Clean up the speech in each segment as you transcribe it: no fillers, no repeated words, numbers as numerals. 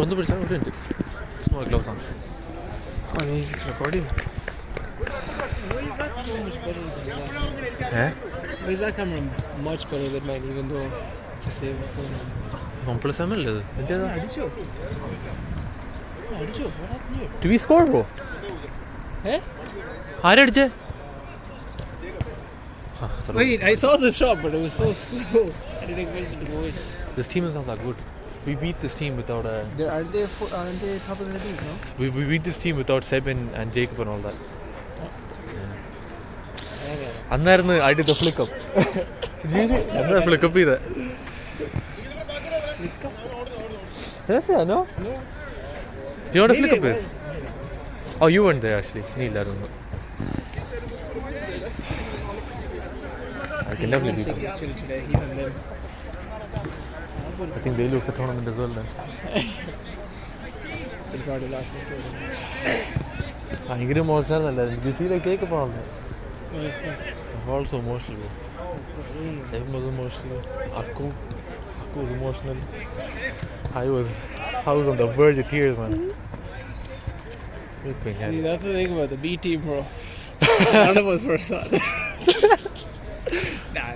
ഒന്ന് പിടിച്ചാൽ ഇവിടെ ഉണ്ട്. സ്മോൾ ഗ്ലൗസ് ആണ്. He's recording. Why is that so much better than that? Why is that camera much better than mine, even though it's a save phone? OnePlus M അല്ലേ അത്? എന്റേതാ? Adicho. What happened here? Do we score, bro? Eh? ആരടിച്ചേ? Wait, I saw the shot, but it was so slow. I didn't expect it to go in. This team is not that good. We beat this team without a. Aren't they top of the league, no? We beat this team without Seb and Jacob and all that. അന്നായിരുന്നു I did the flick up. Did you see? Anna flick up ചെയ്തേ. Flick up? Yes, yeah, no? No. Do you know what a flick up is? Oh, you weren't there actually. നീ ഇല്ലായിരുന്നു. I can definitely beat them. Chill today, even them. I think they lose the tournament as well then. They probably lost the tournament. ഭയങ്കര മോശമായിരുന്നല്ലേ? Did you see like Jacob on there? Also emotional. Seb was emotional. Akku was emotional. I was on the verge of tears, man. See, that's the thing about the B team, bro. None of us were sad. Nah.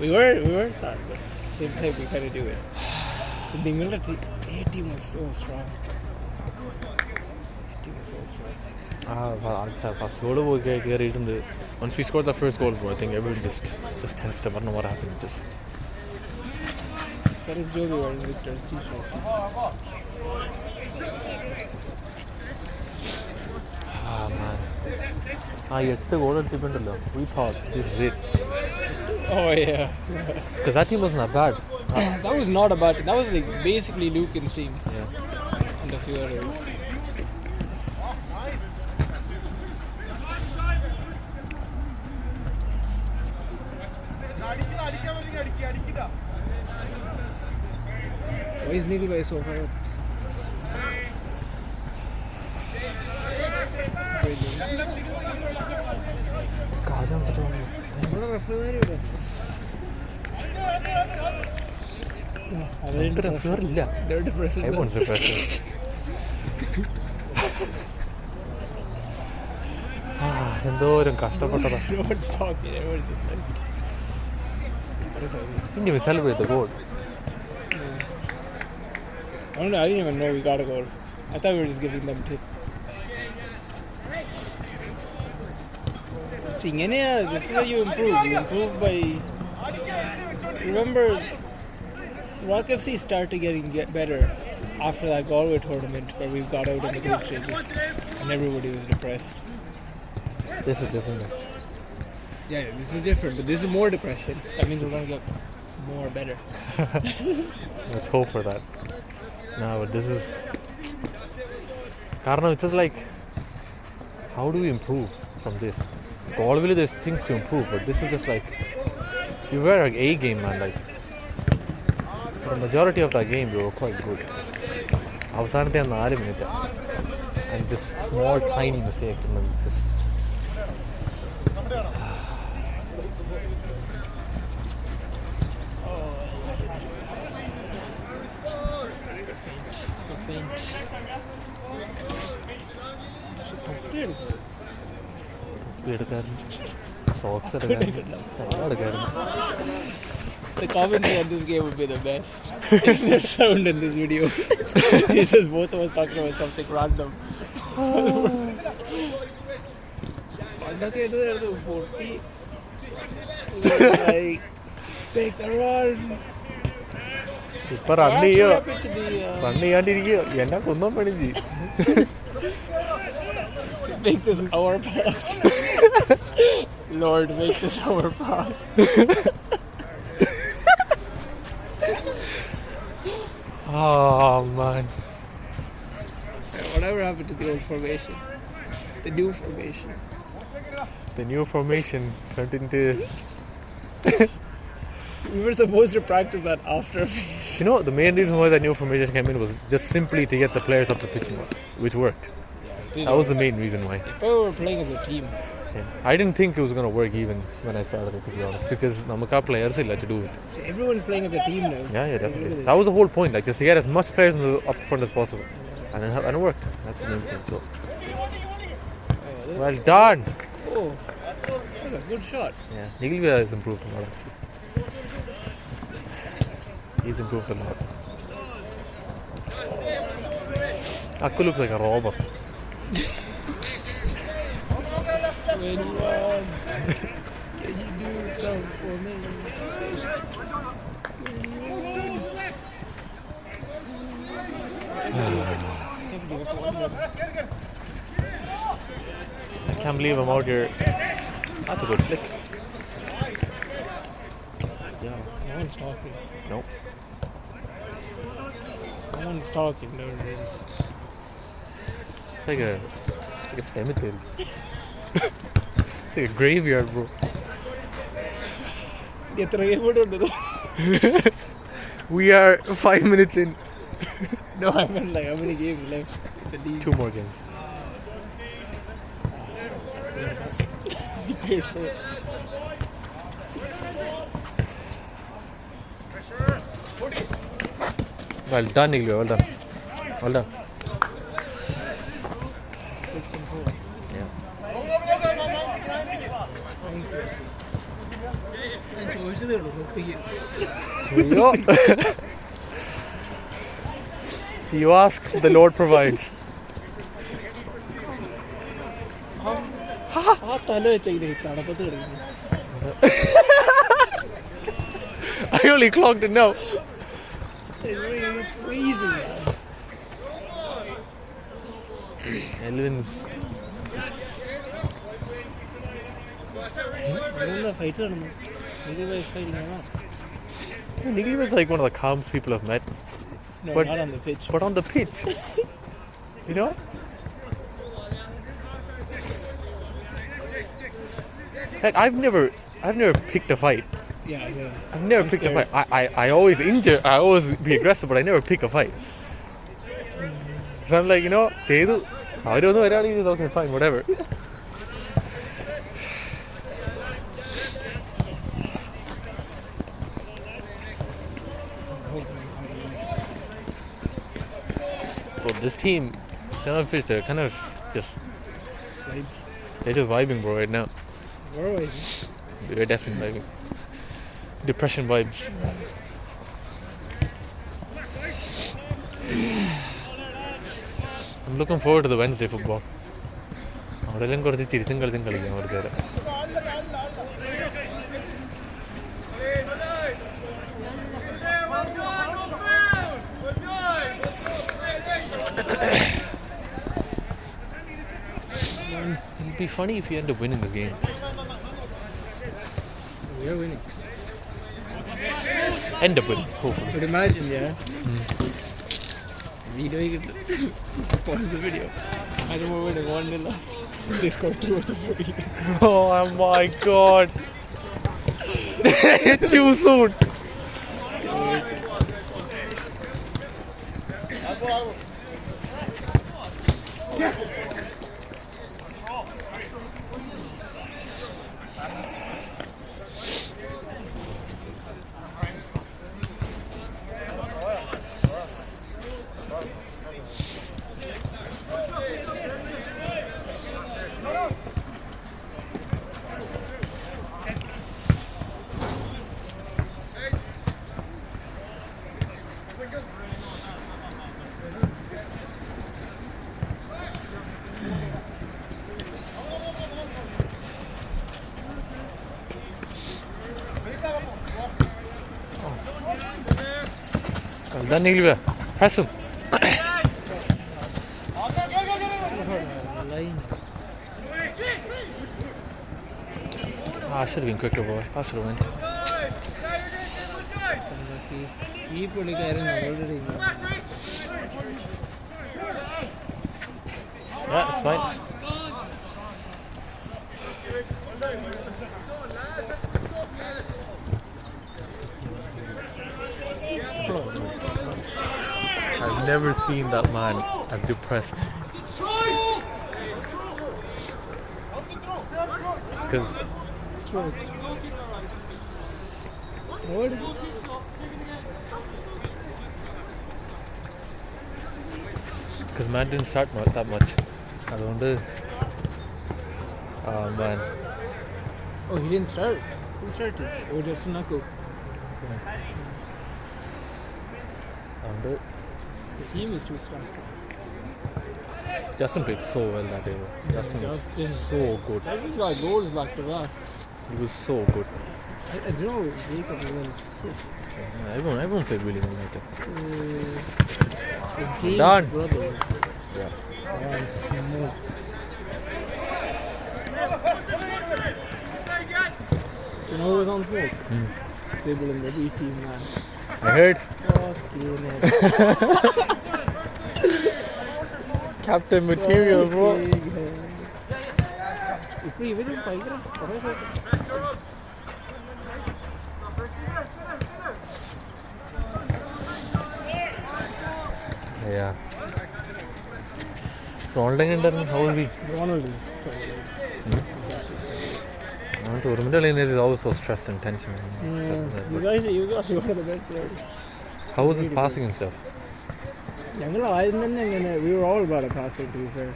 We were sad, but same time we kind of do it. So the military A team was so strong. First goal was carried. Once we scored the first goal, bro, I think everyone just tensed up. I don't know what happened. Just. Felix Jovi wearing Victor's t-shirt. Man. 8 goal അടിച്ചിട്ടുണ്ടല്ലോ. We thought this is it. Oh yeah. Because that team wasn't that bad. That was not a bad team. That was like basically Lukin's team. Yeah. And a few others. Why is Nigel so high up? They're depressed. Everyone's depressed. എന്തോരം കഷ്ടപ്പെട്ടതാ. Everyone's talking. Everyone's just like. Didn't even celebrate the goal. I don't know. I didn't even know we got a goal. I thought we were just giving them tip. See, this is how you improve. You improve by. Remember, ROC FC started get better after that Galway tournament where we got out in the group stages and everybody was depressed. This is different. Yeah, this is different, but this is more depression. That means we're gonna get more better. Let's hope for that. No, but this is. Karna, it's just like, how do we improve from this? Always there's things to improve, but this is just like, we were like A game, man. Like, for the majority of that game, we were quite good. അവസാനത്തെ 4 minutes, and just small, tiny mistake, and then just. Socks The commentary on this game would be the best. There's sound in this video. It's just both of us talking about something random. Like, take the run. ഇപ്പൊ run ചെയ്യാണ്ടിരിക്കുക എന്നെ കൊന്നോ പണിഞ്ചി. Make this our pass. Lord, make this our pass. Oh man. Whatever happened to the old formation? The new formation. The new formation turned into. We were supposed to practice that after a phase. You know, the main reason why that new formation came in was just simply to get the players up the pitch more, which worked. That was the main reason why. But we were playing as a team. Yeah. I didn't think it was gonna work even when I started it, to be honest, because Namaka players are to do it. So everyone's playing as a team now. Yeah, Look definitely. at That was the whole point, like just to get as much players up front as possible, and it worked. That's the main thing. So, this. well done. Oh, that's a good shot. Yeah, Nigilvia has improved a lot actually. He's improved a lot. Akku looks like a robber. 21. Can you do something for me? I can't believe I'm out here. That's a good flick. Yeah. No one's talking. Nope. No one's talking. They're just... It's like a cemetery. It's like a graveyard, bro. We are 5 minutes in. No, I meant like how many games left in the league? 2 more games. Paid for it. Well done, Nigilvia. Well done. Well done. Good control. Yeah. Thank you. ഞാൻ ചോദിച്ചതേ ഉള്ളൂ നോക്കിക്ക്. You ask, the Lord provides. ആ തല വെച്ചില്ലേ തണുപ്പത്ത് കിടക്കുന്നു. I only clocked it now. It's freezing. Elvin's. Fight നടന്നു. Fighting or not? Nigilvia is like one of the calmest people I've met. No, But- not on the pitch. But on the pitch, you know? Like I've never picked a fight. Yeah. I've never I'm picked scared. a fight. I always injure. I always be aggressive, but I never pick a fight. So I'm like, you know, Chedu, I don't know. It's okay, fine, whatever. But this team, some of it, they're kind of just, Vibes. they're just vibing, bro, right now. Where are we? They're definitely vibing. Depression vibes. I'm looking forward to the Wednesday football. അവിടെല്ലാം കുറച്ച് ചിരിച്ചും കളിച്ചും കളിക്കാം കുറച്ച് നേരം. It'll be funny if you end up winning this game. We are winning. End up winning, hopefully. But imagine, yeah. Video, you can pause the video. I don't know when they 1-0 up. They scored 2 of the 40. Oh my god. Too soon. Well done, Nigilvia. Press him. Line. I should have been quicker, boy. I should have went. Unlucky. ഈ പുള്ളിക്കാരൻ already Yeah, it's fine. I've never seen that man as depressed. because Stroke. What? man didn't start that much. I don't know. Oh man. Oh, he didn't start. Who started? Oh, Justin Nako. I don't know. The team is too strong. Justin played so well that day. Justin was so good. Justin's got goals back to back. He was so good. I don't know. Jacob as well. Everyone played really well that day. The James Done. brothers. Yeah. Yeah, smooth. You know who was on smoke? Sybil in the B team, man. I heard. Fucking hell. Captain material, bro. If we didn't fight, Yeah. Ronald, how is he? Ronald is so good. I want to remember is always so stressed and tension. He was actually one of the best players. How was his passing and stuff? We were all about a passing, to be fair.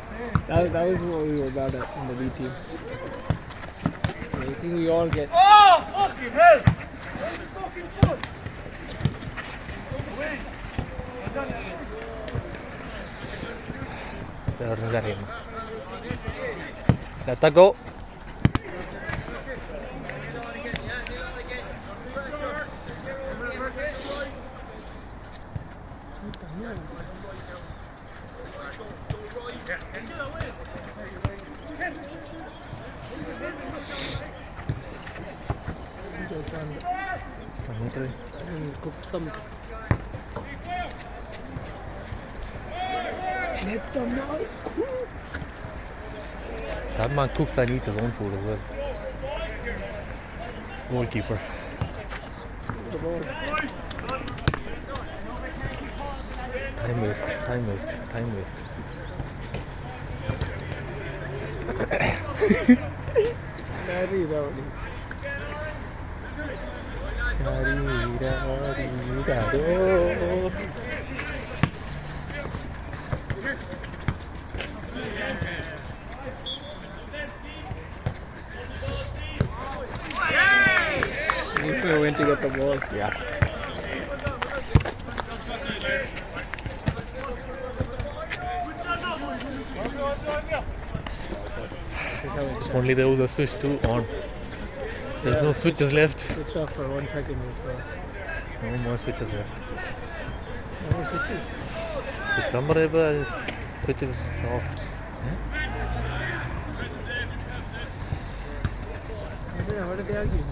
That was what we were about in the B team. I think we all get. Oh, fucking hell! Fucking foot! Let that go. Cook some. Let them know. That man cooks and eats his own food as well. Goalkeeper. The ball. Time waste. Very rowdy. We went to get the ball. Yeah. If only there was a switch too on. There's no switches left. Switch off for 1 second. No more switches left. No more switches. Somebody switches off. What did they argue?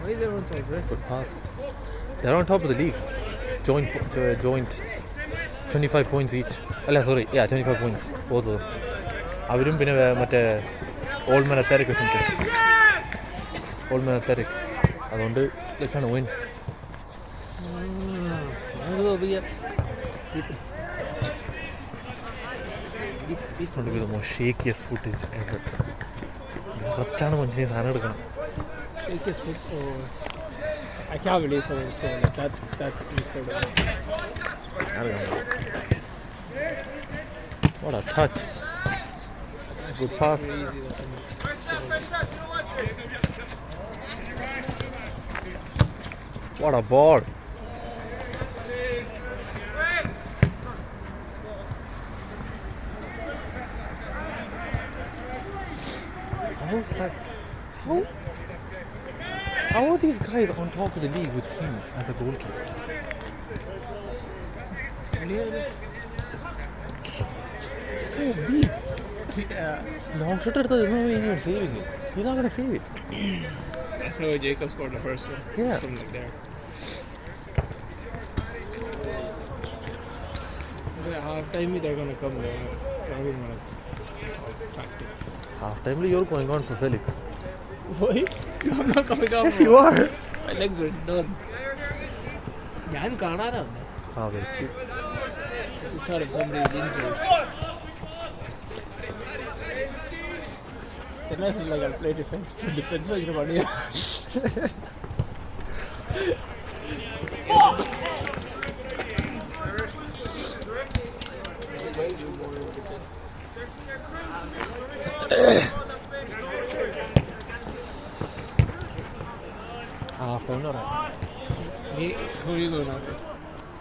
Why is everyone so aggressive? Good pass. They're on top of the league. Joint 25 points each. 25 points. Both of them. Avrum pinne matte old man athletic or something. Old man athletic. Adonde they're trying to win. It's going to be the most shakiest footage ever. Shakiest foot. Oh, I can't believe someone scored. That's incredible. What a touch. Good pass. What a ball. How's that? How are these guys on top of the league with him as a goalkeeper? So big. Yeah. Long shooter, there's no way you're saving it. He's not going to save it. That's how Jacob scored the first one. Yeah. Something like there. At half time, they're going to come there. They're going to tactics. Half time, you're going on for Felix. Why? I'm not coming down. Yes, you are. My legs are done. I'm Canada. Obviously. I just thought of somebody's injured. Chennai is like I'll play defense. Defense like everybody. Half time or Who are you going after?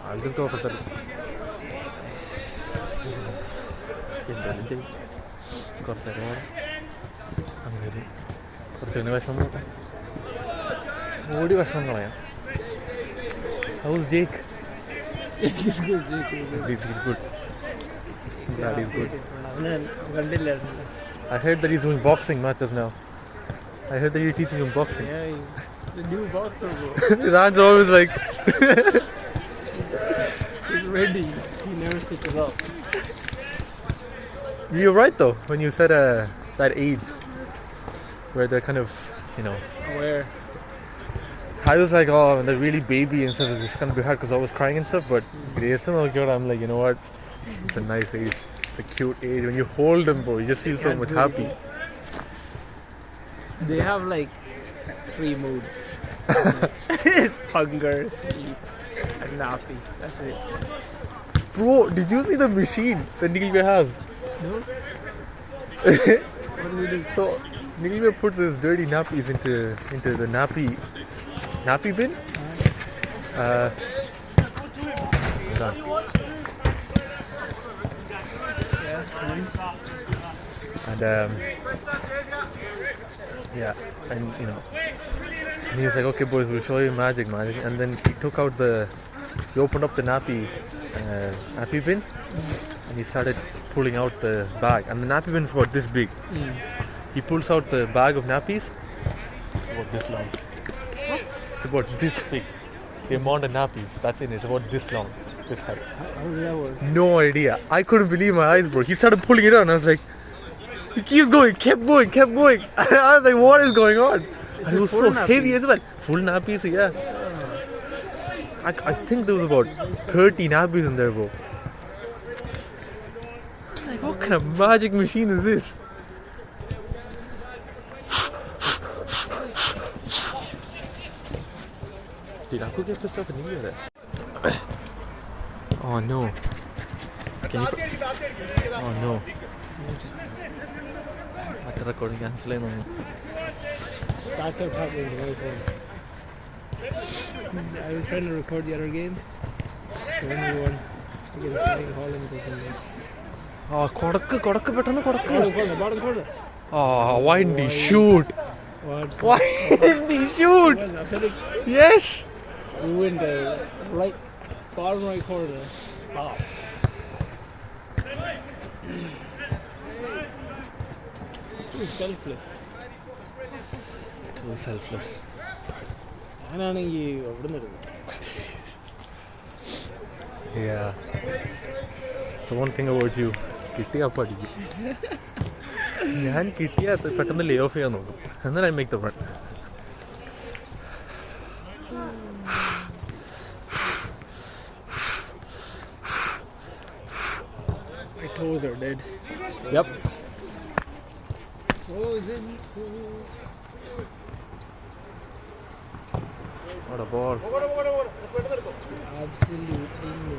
I'll just go for that. എന്തായാലും ചെയ്യും കുറച്ച് നേരം അങ്ങനെ കുറച്ച് വിഷമം നോക്കാം ഓടി വിഷമം കളയാം. How's Jake? He's good, Jake. He's good. Glad he's good. കണ്ടില്ലായിരുന്നു. I heard that he's doing boxing matches now. I heard that you're teaching him boxing. Yeah, the new boxer, bro. His hands are always like He's ready. He never switches up. You're right though when you said that age where they're kind of, you know, Where? I was like, oh, when they're really baby and stuff, it's gonna be hard because I was crying and stuff. But Grayson or God, I'm like, you know what? It's a nice age. It's a cute age. When you hold them, bro, you just feel so much happy. They have like 3 moods. It's hunger, sleep, and nappy. That's it. Bro, did you see the machine that Nilve has? No? What do we do? So Nilve puts his dirty nappies into the nappy bin. Hold on. And yeah, and you know, and he was like, okay boys, we'll show you magic, and then he opened up the nappy bin, and he started pulling out the bag, and the nappy bin is about this big. He pulls out the bag of nappies. It's about this long. It's about this big. The amount of nappies that's in it is about this long, this height. How does that work? No idea. I couldn't believe my eyes, bro. He started pulling it out, and I was like, he keeps going, kept going. I was like, what is going on? And it was so heavy as well. Full nappies, yeah. I think there was about 30 nappies in there, bro. Like, what kind of magic machine is this? Dude, I could get this stuff in India there. Oh no. Can you Oh no. After recording cancel I That kept happening to my phone. I was trying to record the other game. The only one. Against playing Holland or something. Oh, kodakku pettannu kodakku. Bottom corner. Oh, why didn't he shoot? What? Why didn't he shoot? Yes. Ruined the right, bottom right corner. Wow. Too selfless. Too selfless. ഞാനാണെങ്കിൽ അവിടെ നിന്ന് Yeah. So one thing about you, കിട്ടിയാ പഠിക്കും. ഞാൻ കിട്ടിയാ പെട്ടെന്ന് ലേ of ചെയ്യാൻ നോക്കും. And then I make the run. My toes are dead. Yep. Frozen. What a ball. Absolutely no.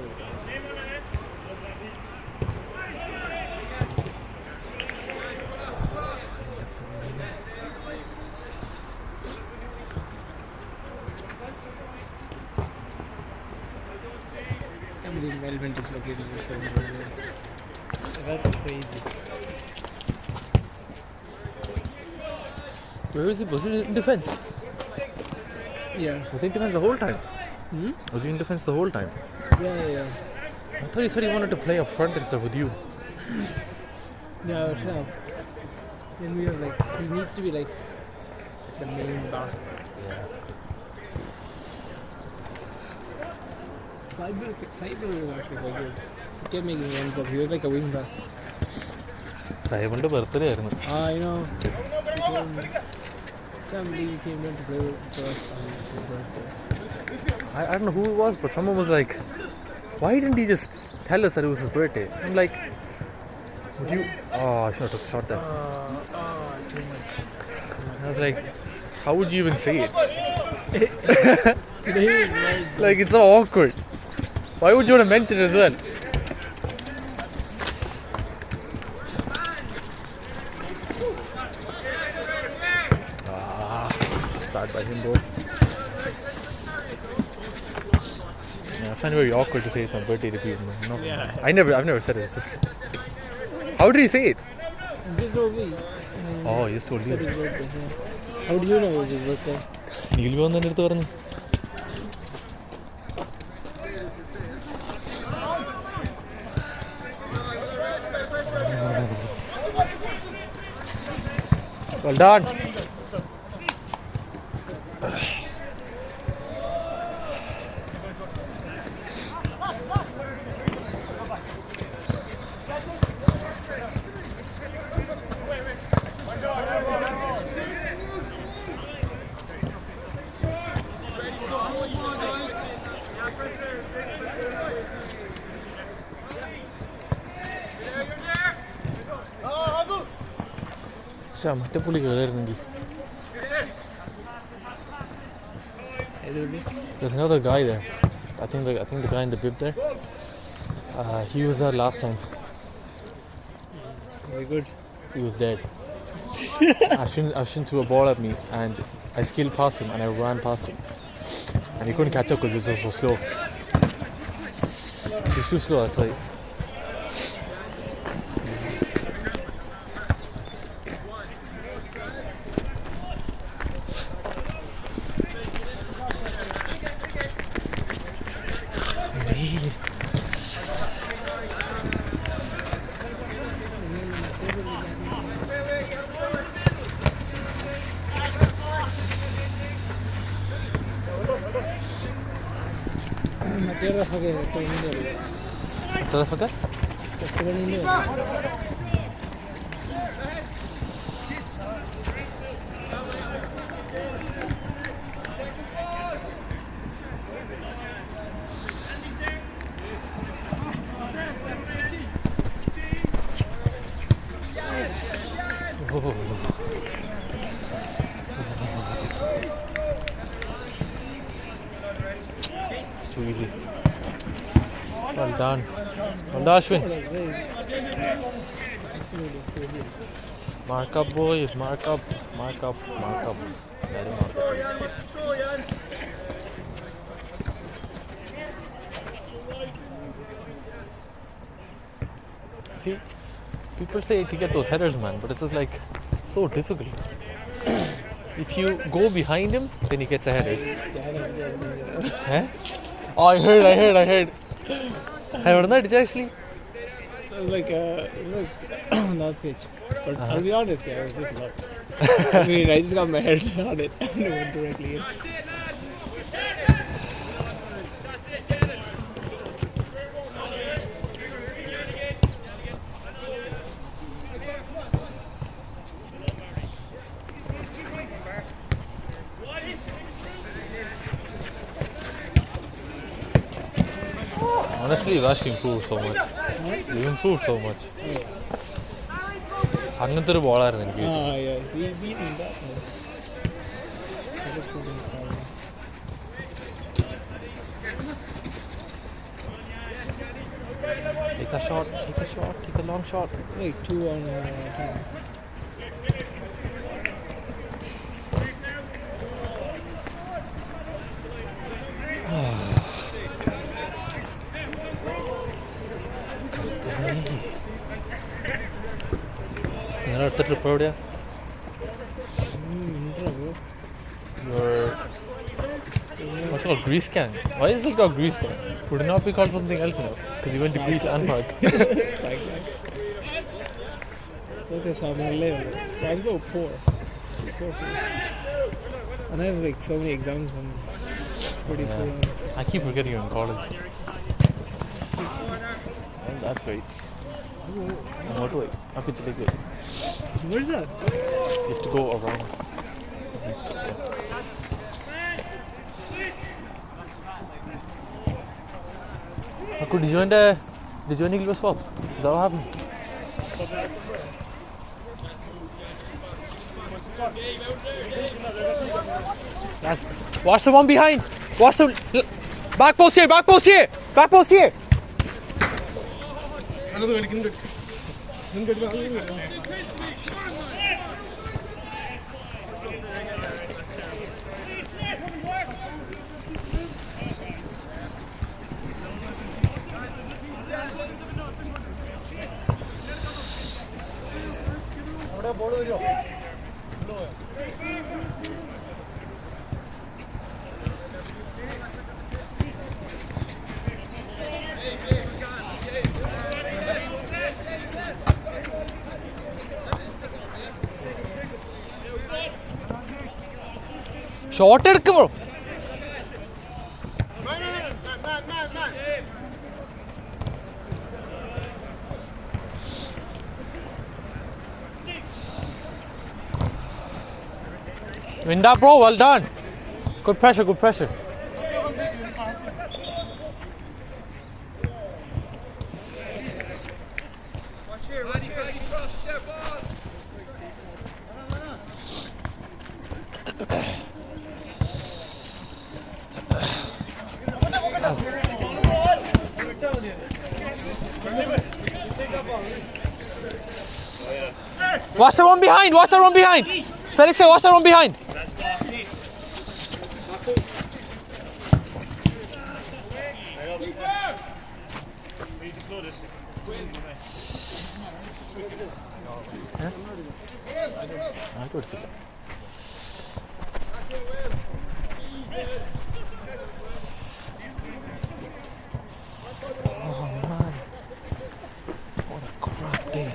I believe Melvin dislocated his shoulder. That's crazy. Where is he? Was he in defense? Yeah. Was he in defense the whole time? Hmm? Was he in defense the whole time? Yeah. I thought he said he wanted to play up front and stuff with you. Yeah, shut up. Then we are like, he needs to be like the main back. Yeah. Cyber was actually quite good. He kept making runs up. He was like a wing back. സാഹിബിന്റെ birthday ആയിരുന്നു. I know. Can't believe he came down to play for us on his birthday. I don't know who it was, but someone was like, why didn't he just tell us that it was his birthday? I'm like, would you? Oh, I should have took a shot there. too much. I was like, how would you even say it? Today is Like, it's so awkward. Why would you want to mention it as well? Start by him, bro. Yeah, I find it very awkward to say it's my birthday to people. No, Yeah. I've never said it. It's just, how did he say it? Just told me. Oh, he just told That you. his birthday. Yeah. How do you know it was his birthday? Neeli വന്നെ അടുത്ത് പറഞ്ഞു. Well done. മറ്റേ പുള്ളി കയറിയിരുന്നെങ്കിൽ. There's another guy there. I think the guy in the bib there. He was there last time. Very good. He was dead. Ashwin threw a ball at me and I skilled past him and I ran past him. And he couldn't catch up because he was so slow. He was too slow, that's why. Motherfucker? Too easy. Well done. Well done, Ashwin. Mark up, boys. Mark up. Mark up. Mark up. Let him out. See, people say to get those headers, man, but it's just like so difficult. If you go behind him, then he gets the headers. Huh? Oh, I heard. I heard that. Did you actually? Like not pitch. But I'll be honest, yeah, it was just luck. I mean, I just got my head on it and it went directly in. Honestly, you've actually improved so much. You've improved so much. അങ്ങനത്തെ ഒരു ബോളായിരുന്നു എനിക്ക്. Yeah, see, beating that one. Take the shot, take the long shot. Like 2 on hands. നിങ്ങളുടെ അടുത്ത trip എവിടെയാ? What's it called? Greece Gang? Why is it called Greece Gang? Would it not be called something else now? Because you went to Greece and Prague. Like that. Look at how many later. I'd go 4. 4 for this. And I have like so many exams from 44. I keep forgetting you're in college. Well, that's great. And what way? Up into the gate. So where's that? You have to go around. Could you join the swap? Is that what happened? That's, watch the one behind. Watch the back post here. Back post here. Back post here. Short എടുക്ക് bro. Win that bro, well done. Good pressure, good pressure. Watch the one behind, watch the one behind. Felix, watch the one behind. Oh man, what a crap day.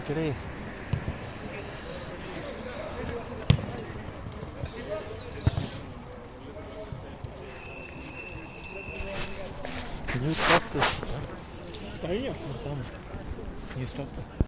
Today. Can you stop this? Sorry, yeah. Can you stop this?